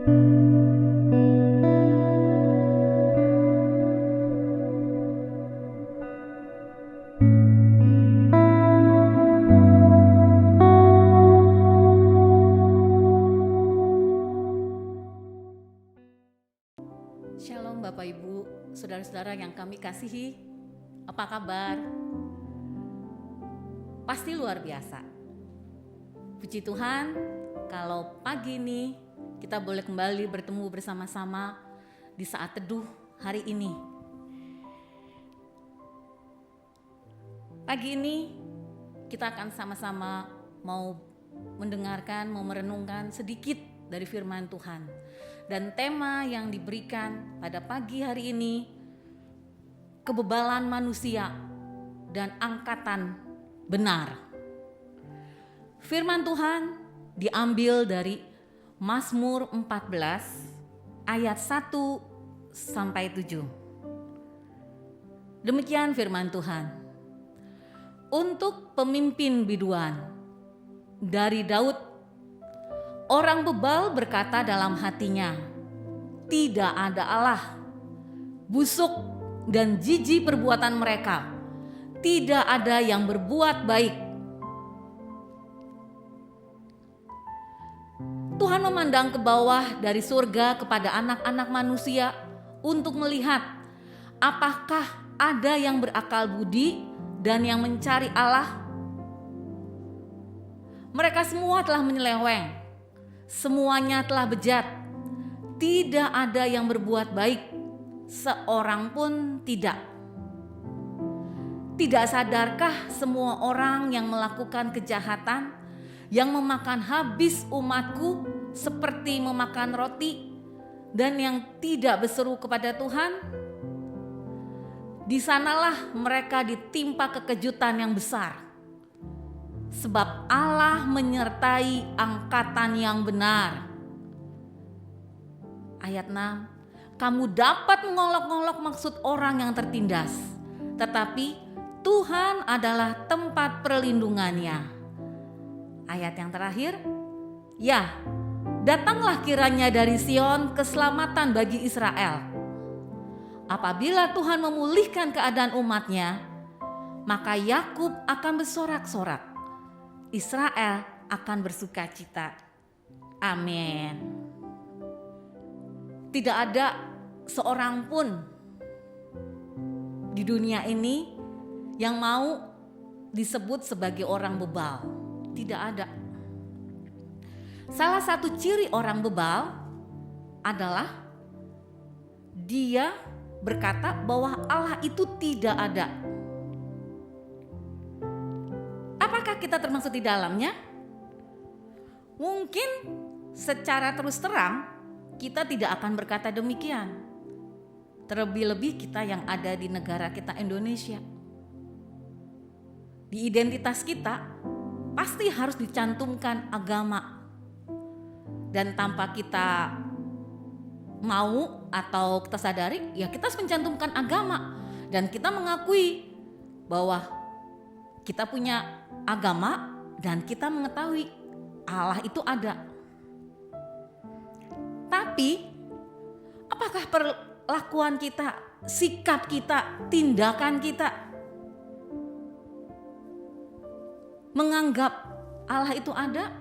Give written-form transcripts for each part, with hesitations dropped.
Shalom Bapak Ibu, saudara-saudara yang kami kasihi, apa kabar? Pasti luar biasa. Puji Tuhan, kalau pagi ini kita boleh kembali bertemu bersama-sama di saat teduh hari ini. Pagi ini kita akan sama-sama mau mendengarkan, mau merenungkan sedikit dari firman Tuhan. Dan tema yang diberikan pada pagi hari ini, kebebalan manusia dan angkatan benar. Firman Tuhan diambil dari Mazmur 14 ayat 1 sampai 7. Demikian firman Tuhan. Untuk pemimpin biduan dari Daud, orang bebal berkata dalam hatinya, tidak ada Allah. Busuk dan jijik perbuatan mereka, tidak ada yang berbuat baik. Tuhan memandang ke bawah dari surga kepada anak-anak manusia untuk melihat apakah ada yang berakal budi dan yang mencari Allah. Mereka semua telah menyeleweng. Semuanya telah bejat, tidak ada yang berbuat baik, seorang pun tidak. Tidak sadarkah semua orang yang melakukan kejahatan, yang memakan habis umatku seperti memakan roti, dan yang tidak berseru kepada Tuhan? Di sanalah mereka ditimpa kekejutan yang besar. Sebab Allah menyertai angkatan yang benar. Ayat 6, kamu dapat mengolok-olok maksud orang yang tertindas, tetapi Tuhan adalah tempat perlindungannya. Ayat yang terakhir, ya, datanglah kiranya dari Sion keselamatan bagi Israel. Apabila Tuhan memulihkan keadaan umatnya, maka Yakub akan bersorak-sorak, Israel akan bersukacita. Amin. Tidak ada seorang pun di dunia ini yang mau disebut sebagai orang bebal. Tidak ada. Salah satu ciri orang bebal adalah dia berkata bahwa Allah itu tidak ada. Apakah kita termasuk di dalamnya? Mungkin secara terus terang kita tidak akan berkata demikian. Terlebih-lebih kita yang ada di negara kita Indonesia. Di identitas kita pasti harus dicantumkan agama. Dan tanpa kita mau atau kita sadari, ya kita harus mencantumkan agama. Dan kita mengakui bahwa kita punya agama dan kita mengetahui Allah itu ada. Tapi apakah perlakuan kita, sikap kita, tindakan kita menganggap Allah itu ada?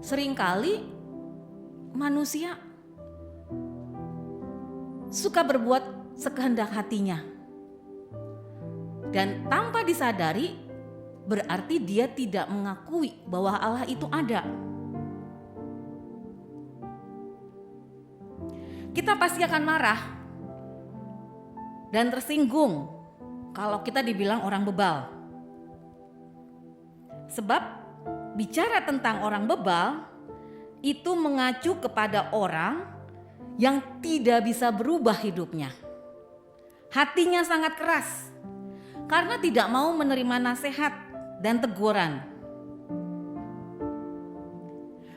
Seringkali manusia suka berbuat sekehendak hatinya. Dan tanpa disadari, berarti dia tidak mengakui bahwa Allah itu ada. Kita pasti akan marah dan tersinggung kalau kita dibilang orang bebal. Sebab bicara tentang orang bebal itu mengacu kepada orang yang tidak bisa berubah hidupnya. Hatinya sangat keras karena tidak mau menerima nasihat dan teguran.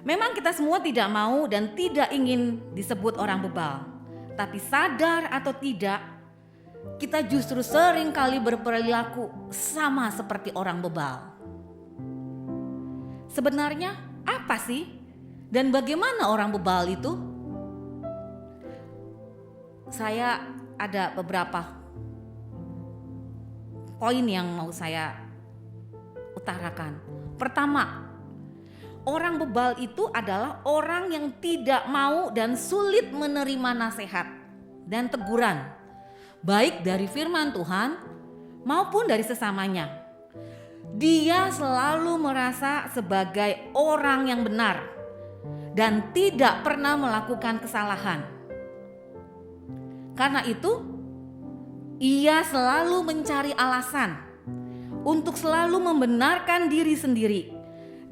Memang kita semua tidak mau dan tidak ingin disebut orang bebal. Tapi sadar atau tidak, kita justru sering kali berperilaku sama seperti orang bebal. Sebenarnya apa sih? Dan bagaimana orang bebal itu? saya ada beberapa poin yang mau saya utarakan. Pertama, orang bebal itu adalah orang yang tidak mau dan sulit menerima nasihat dan teguran, baik dari firman Tuhan maupun dari sesamanya. Dia selalu merasa sebagai orang yang benar dan tidak pernah melakukan kesalahan. Karena itu, ia selalu mencari alasan untuk selalu membenarkan diri sendiri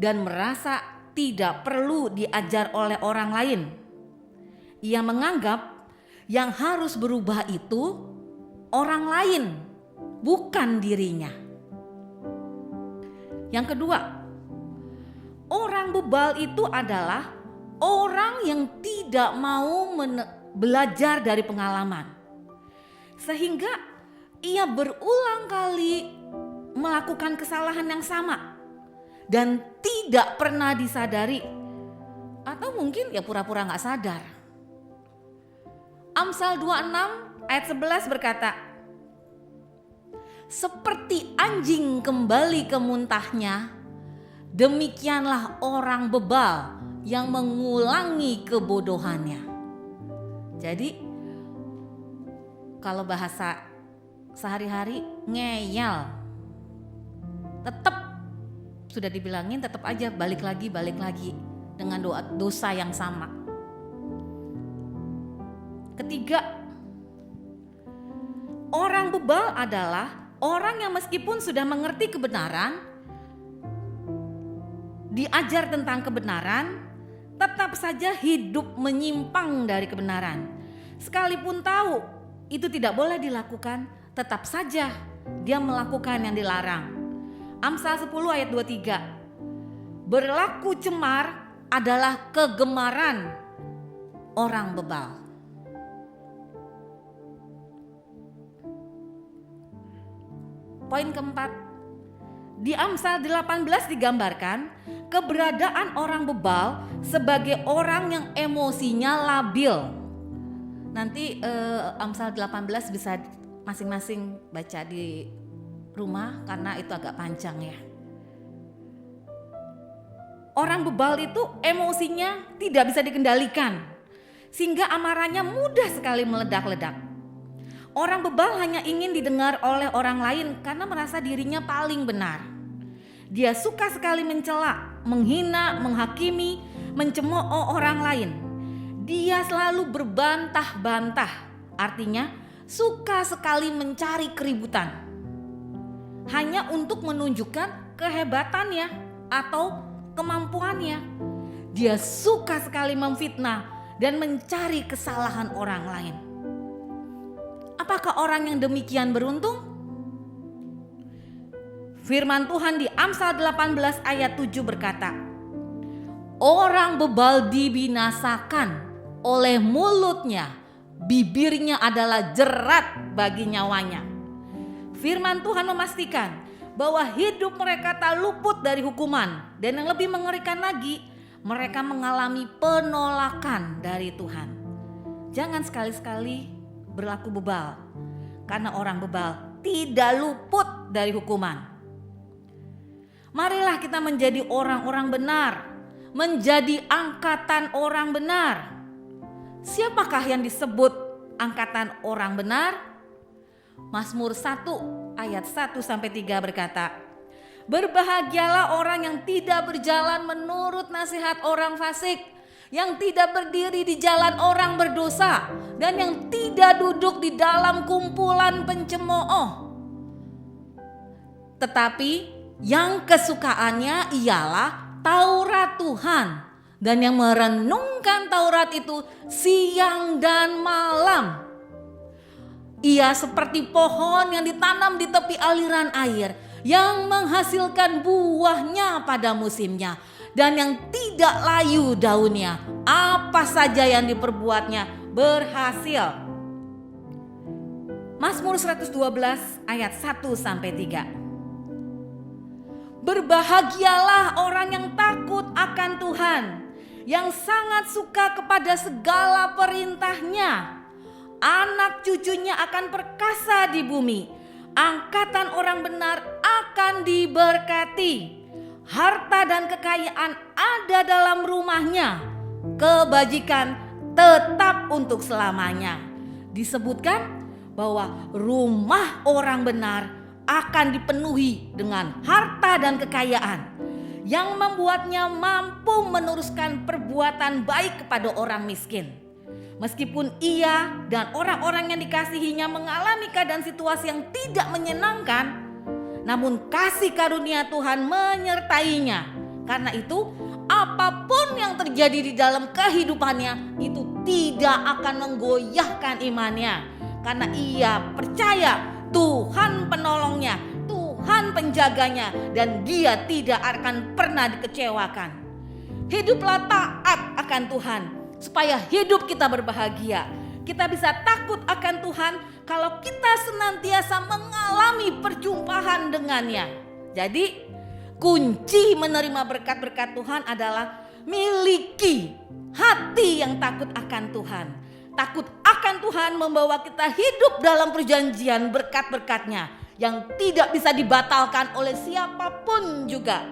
dan merasa tidak perlu diajar oleh orang lain. Ia menganggap yang harus berubah itu orang lain, bukan dirinya. Yang kedua, orang bebal itu adalah orang yang tidak mau belajar dari pengalaman, sehingga ia berulang kali melakukan kesalahan yang sama dan tidak pernah disadari, atau mungkin ya pura-pura gak sadar. Amsal 26 ayat 11 berkata, seperti anjing kembali ke muntahnya, demikianlah orang bebal yang mengulangi kebodohannya. Jadi kalau bahasa sehari-hari ngeyel, tetap sudah dibilangin tetap aja balik lagi dengan dosa yang sama. Ketiga, orang bebal adalah orang yang meskipun sudah mengerti kebenaran, diajar tentang kebenaran, tetap saja hidup menyimpang dari kebenaran. Sekalipun tahu itu tidak boleh dilakukan, tetap saja dia melakukan yang dilarang. Amsal 10 ayat 23. Berlaku cemar adalah kegemaran orang bebal. Poin keempat, di Amsal 18 digambarkan keberadaan orang bebal sebagai orang yang emosinya labil. Nanti Amsal 18 bisa masing-masing baca di rumah karena itu agak panjang ya. Orang bebal itu emosinya tidak bisa dikendalikan, sehingga amarahnya mudah sekali meledak-ledak. Orang bebal hanya ingin didengar oleh orang lain karena merasa dirinya paling benar. Dia suka sekali mencela, menghina, menghakimi, mencemooh orang lain. Dia selalu berbantah-bantah, artinya suka sekali mencari keributan, hanya untuk menunjukkan kehebatannya atau kemampuannya. Dia suka sekali memfitnah dan mencari kesalahan orang lain. Apakah orang yang demikian beruntung? Firman Tuhan di Amsal 18 ayat 7 berkata, orang bebal dibinasakan oleh mulutnya, bibirnya adalah jerat bagi nyawanya. Firman Tuhan memastikan bahwa hidup mereka tak luput dari hukuman, dan yang lebih mengerikan lagi, mereka mengalami penolakan dari Tuhan. Jangan sekali-sekali berlaku bebal, karena orang bebal tidak luput dari hukuman. Marilah kita menjadi orang-orang benar, menjadi angkatan orang benar. Siapakah yang disebut angkatan orang benar? Mazmur 1 ayat 1-3 berkata, berbahagialah orang yang tidak berjalan menurut nasihat orang fasik, yang tidak berdiri di jalan orang berdosa, dan yang tidak duduk di dalam kumpulan pencemooh. Tetapi yang kesukaannya ialah Taurat Tuhan, dan yang merenungkan Taurat itu siang dan malam. Ia seperti pohon yang ditanam di tepi aliran air, yang menghasilkan buahnya pada musimnya, dan yang tidak layu daunnya. Apa saja yang diperbuatnya berhasil. Mazmur 112 ayat 1-3. Berbahagialah orang yang takut akan Tuhan, yang sangat suka kepada segala perintahnya. Anak cucunya akan perkasa di bumi. Angkatan orang benar akan diberkati. Harta dan kekayaan ada dalam rumahnya. Kebajikan tetap untuk selamanya. Disebutkan bahwa rumah orang benar akan dipenuhi dengan harta dan kekayaan yang membuatnya mampu meneruskan perbuatan baik kepada orang miskin. Meskipun ia dan orang-orang yang dikasihinya mengalami keadaan situasi yang tidak menyenangkan, namun kasih karunia Tuhan menyertainya. Karena itu, apapun yang terjadi di dalam kehidupannya itu tidak akan menggoyahkan imannya. Karena ia percaya Tuhan penolongnya, Tuhan penjaganya, dan dia tidak akan pernah dikecewakan. Hiduplah taat akan Tuhan, supaya hidup kita berbahagia. Kita bisa takut akan Tuhan kalau kita senantiasa mengalami perjumpaan dengannya. Jadi kunci menerima berkat-berkat Tuhan adalah miliki hati yang takut akan Tuhan. Takut akan Tuhan membawa kita hidup dalam perjanjian berkat-berkatnya yang tidak bisa dibatalkan oleh siapapun juga.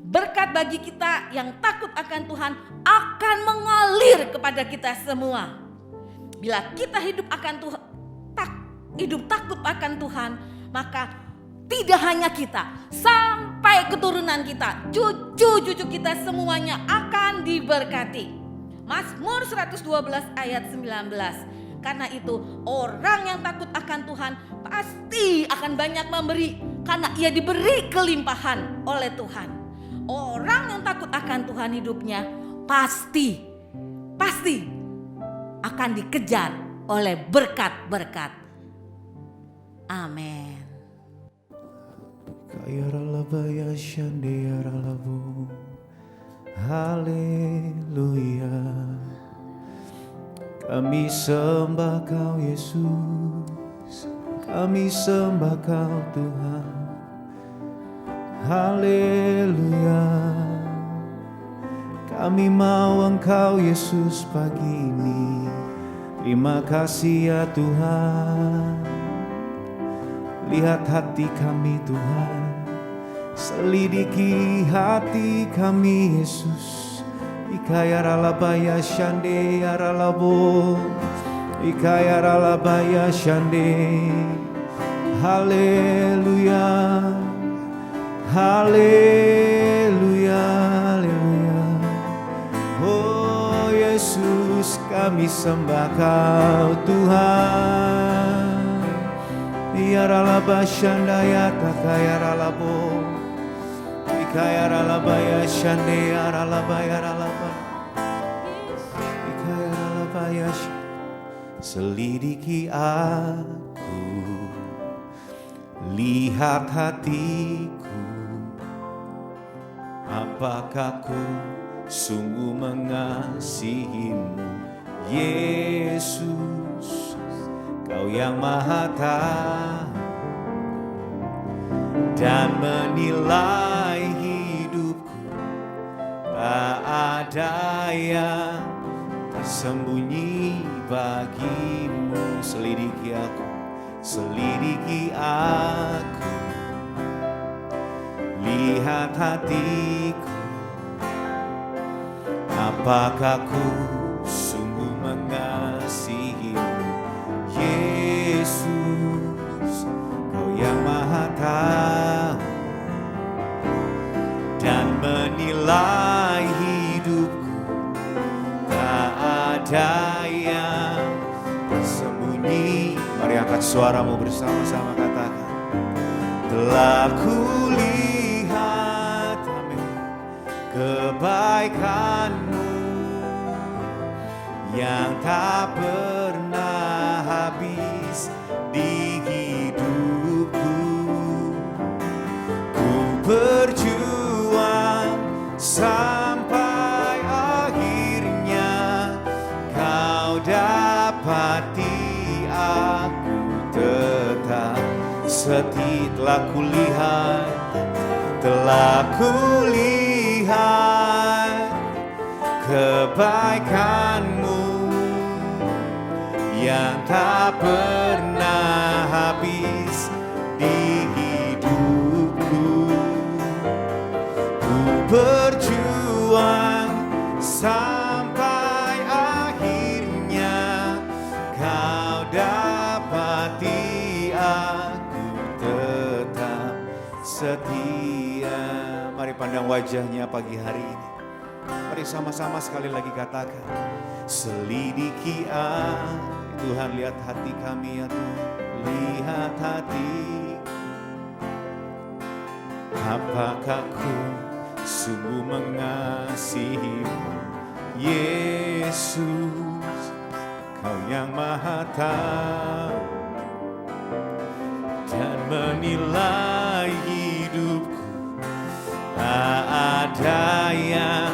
Berkat bagi kita yang takut akan Tuhan akan mengalir kepada kita semua. Bila kita hidup akan Tuhan, hidup takut akan Tuhan, maka tidak hanya kita, sampai keturunan kita, cucu-cucu kita semuanya akan diberkati. Mazmur 112 ayat 19. Karena itu orang yang takut akan Tuhan pasti akan banyak memberi, karena ia diberi kelimpahan oleh Tuhan. Orang yang takut akan Tuhan hidupnya pasti akan dikejar oleh berkat-berkat. Amin. Haleluya. Kami sembah Kau Yesus, kami sembah Kau Tuhan. Haleluya. Kami mau Engkau Yesus pagi ini. Terima kasih ya Tuhan. Lihat hati kami Tuhan, selidiki hati kami Yesus. Ikayaralabaya shande yaralabo, ikayaralabaya shande. Haleluya. Haleluya, haleluya. Oh Yesus, kami sembah Kau Tuhan. Yaralaba shandaya takayaralabo, ikayaralabaya shande yaralaba yaralaba, ikayaralabaya. Selidiki aku, lihat hatiku. Apakah ku sungguh mengasihimu, Yesus? Kau yang Maha Tahu dan menilai hidupku. Tak ada yang tersembunyi bagimu. Selidiki aku, selidiki aku. Lihat hatiku, apakah ku sungguh mengasihimu, Yesus? Kau yang Maha Tahu dan menilai hidupku. Tak ada yang tersembunyi. Mari angkat suaramu bersama-sama, katakan. Telah kulihat kebaikan-Mu yang tak pernah habis di hidupku. Ku berjuang sampai akhirnya Kau dapati aku tetap setia. Telah kulihat kebaikan-Mu yang tak pernah habis di hidupku. Ku berjuang sampai akhirnya kau dapati aku tetap setia. Mari pandang wajahnya pagi hari ini. Mari sama-sama sekali lagi katakan, selidiki Tuhan, lihat hati kami ya Tuhan, lihat hati. Apakah ku sungguh mengasihimu, Yesus, Kau yang Maha Tahu dan menilai hidupku. Tak ada yang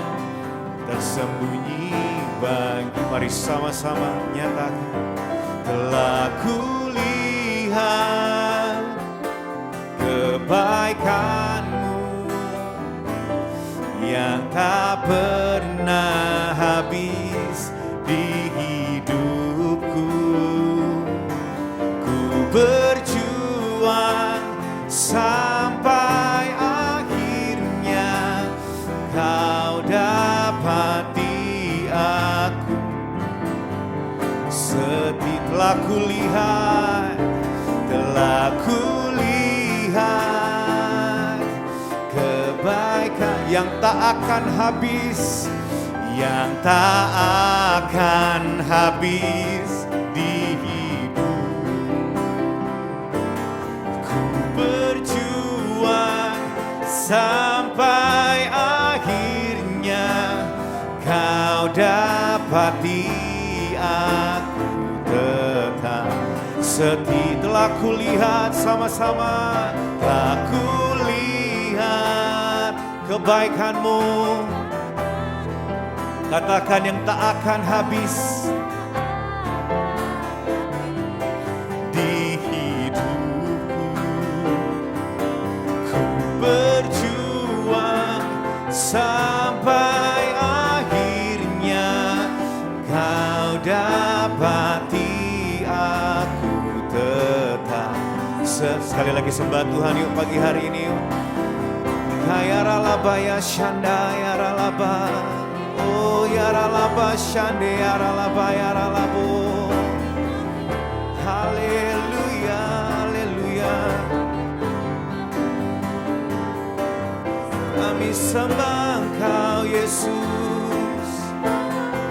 tersembunyi bagi. Mari sama-sama nyatakan, telah kulihat kebaikan-Mu yang tak pernah habis di hidupku. Ku berjuang sampai akhirnya kau dapati aku. Telah kulihat kebaikan yang tak akan habis, yang tak akan habis di hidup. Ku berjuang sampai akhirnya kau dapati aku tetap setia. Telah kulihat sama-sama, telah kulihat kebaikan-Mu. Katakan yang tak akan habis di hidupku. Ku berjuang sampai akhirnya kau dapati aku tetap. Sekali lagi sembah Tuhan yuk pagi hari ini yuk. Ya ralaba ya shanda ya ralaba. Oh ya ralaba shande ya ralaba ya ralabo. Haleluya, haleluya. Kami sembah Engkau Yesus,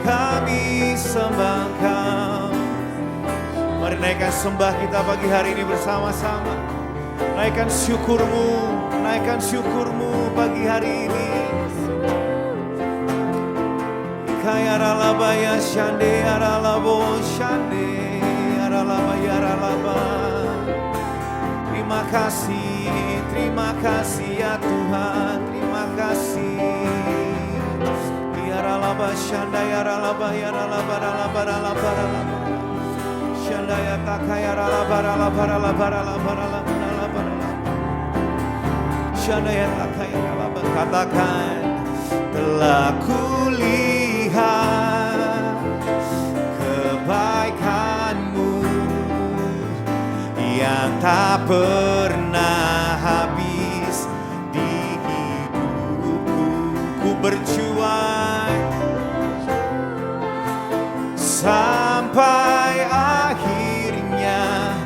kami sembah Engkau. Mari naikkan sembah kita pagi hari ini bersama-sama. Naikkan syukur-Mu pagi hari ini. Kaya ralaba ya shande ya ralabo shande ya ralaba ya ralaba. Terima kasih ya Tuhan, terima kasih. Ya ralaba shanda ya ralaba ya ralaba ralaba ralaba ralaba. Shanda ya takaya ralaba ralaba ralaba ralaba ralaba ralaba ralaba. Shanda ya takaya ralaba. Katakan, telah kulihat kebaikan-Mu yang tak pernah habis di hidupku. Ku berjuang sampai akhirnya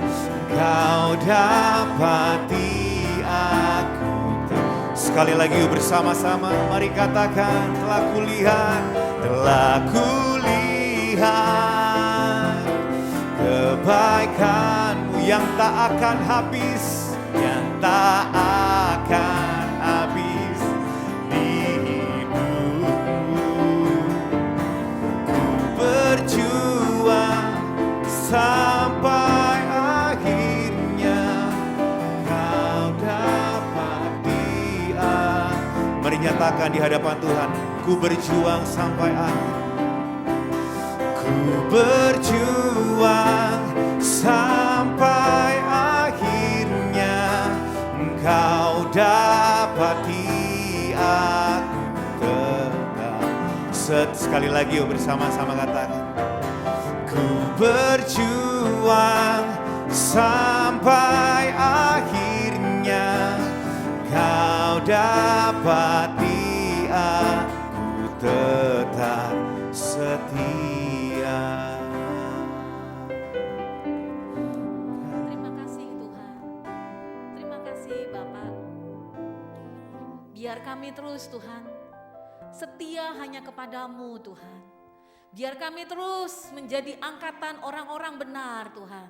kau dapati aku. Sekali lagi bersama-sama mari katakan, telah kulihat kebaikan-Mu yang tak akan habis, yang tak akan habis di hidupku. Ku berjuang sampai akhirnya kau dapati aku. Mari nyatakan di hadapan Tuhan, ku berjuang sampai akhir. Ku berjuang sampai akhirnya Engkau dapati aku tetap. Sekali lagi yuk bersama-sama katakan, ku berjuang sampai akhirnya kau dapati aku tetap setia. Terima kasih Tuhan. Terima kasih Bapak. Biar kami terus Tuhan setia hanya kepadamu Tuhan. Biar kami terus menjadi angkatan orang-orang benar Tuhan.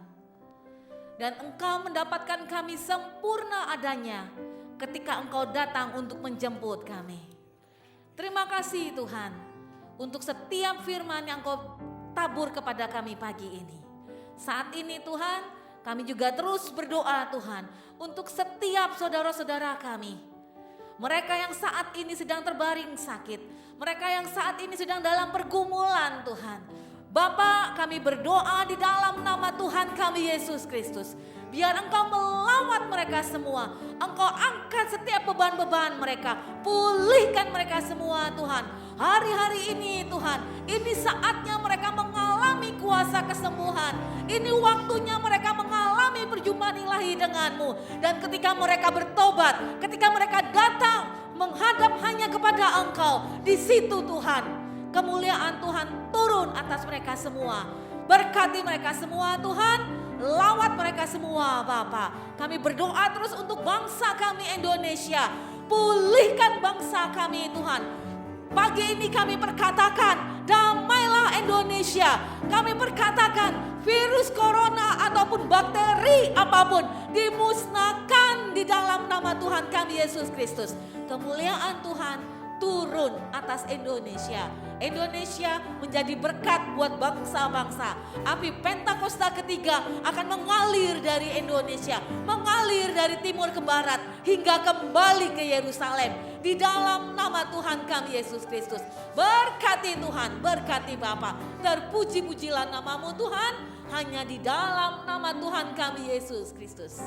Dan Engkau mendapatkan kami sempurna adanya ketika Engkau datang untuk menjemput kami. Terima kasih Tuhan untuk setiap firman yang Engkau tabur kepada kami pagi ini. Saat ini Tuhan, kami juga terus berdoa Tuhan untuk setiap saudara-saudara kami. Mereka yang saat ini sedang terbaring sakit, mereka yang saat ini sedang dalam pergumulan Tuhan. Bapa, kami berdoa di dalam nama Tuhan kami Yesus Kristus. Biar Engkau melawat mereka semua. Engkau angkat setiap beban-beban mereka. Pulihkan mereka semua Tuhan. Hari-hari ini Tuhan, ini saatnya mereka mengalami kuasa kesembuhan. Ini waktunya mereka mengalami perjumpaan ilahi denganmu. Dan ketika mereka bertobat, ketika mereka datang menghadap hanya kepada Engkau, di situ Tuhan, kemuliaan Tuhan turun atas mereka semua. Berkati mereka semua Tuhan. Lawat mereka semua Bapa. Kami berdoa terus untuk bangsa kami Indonesia. Pulihkan bangsa kami Tuhan. Pagi ini kami perkatakan, damailah Indonesia. Kami perkatakan virus corona ataupun bakteri apapun dimusnahkan di dalam nama Tuhan kami Yesus Kristus. Kemuliaan Tuhan turun atas Indonesia. Indonesia menjadi berkat buat bangsa-bangsa. Api Pentakosta ketiga akan mengalir dari Indonesia, mengalir dari timur ke barat hingga kembali ke Yerusalem. Di dalam nama Tuhan kami Yesus Kristus. Berkati Tuhan, berkati Bapa. Terpuji-pujilah namamu Tuhan, hanya di dalam nama Tuhan kami Yesus Kristus.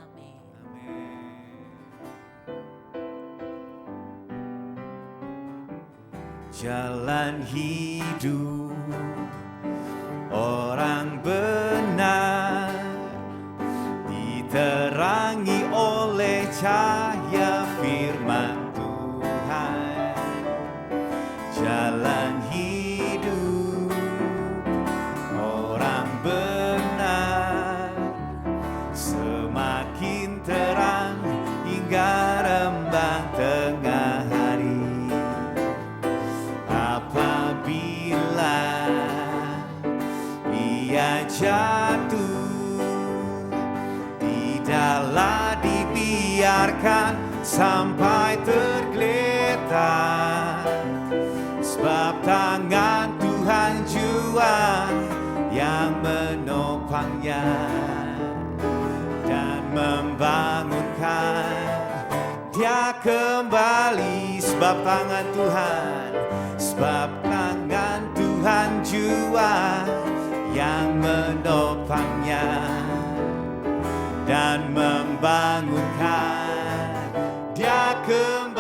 Amin. Jalan hidup orang benar diterangi oleh cahaya firman Tuhan. Jalan hidup orang benar semakin terang hingga rembang tengah hari. Apabila ia jatuh, tidaklah dibiarkan sampai tergeletak, sebab tangan Tuhan jua yang menopangnya dan membangunkan dia kembali. Sebab tangan Tuhan, sebab tangan Tuhan jua yang menopangnya dan membangunkan dia kembali.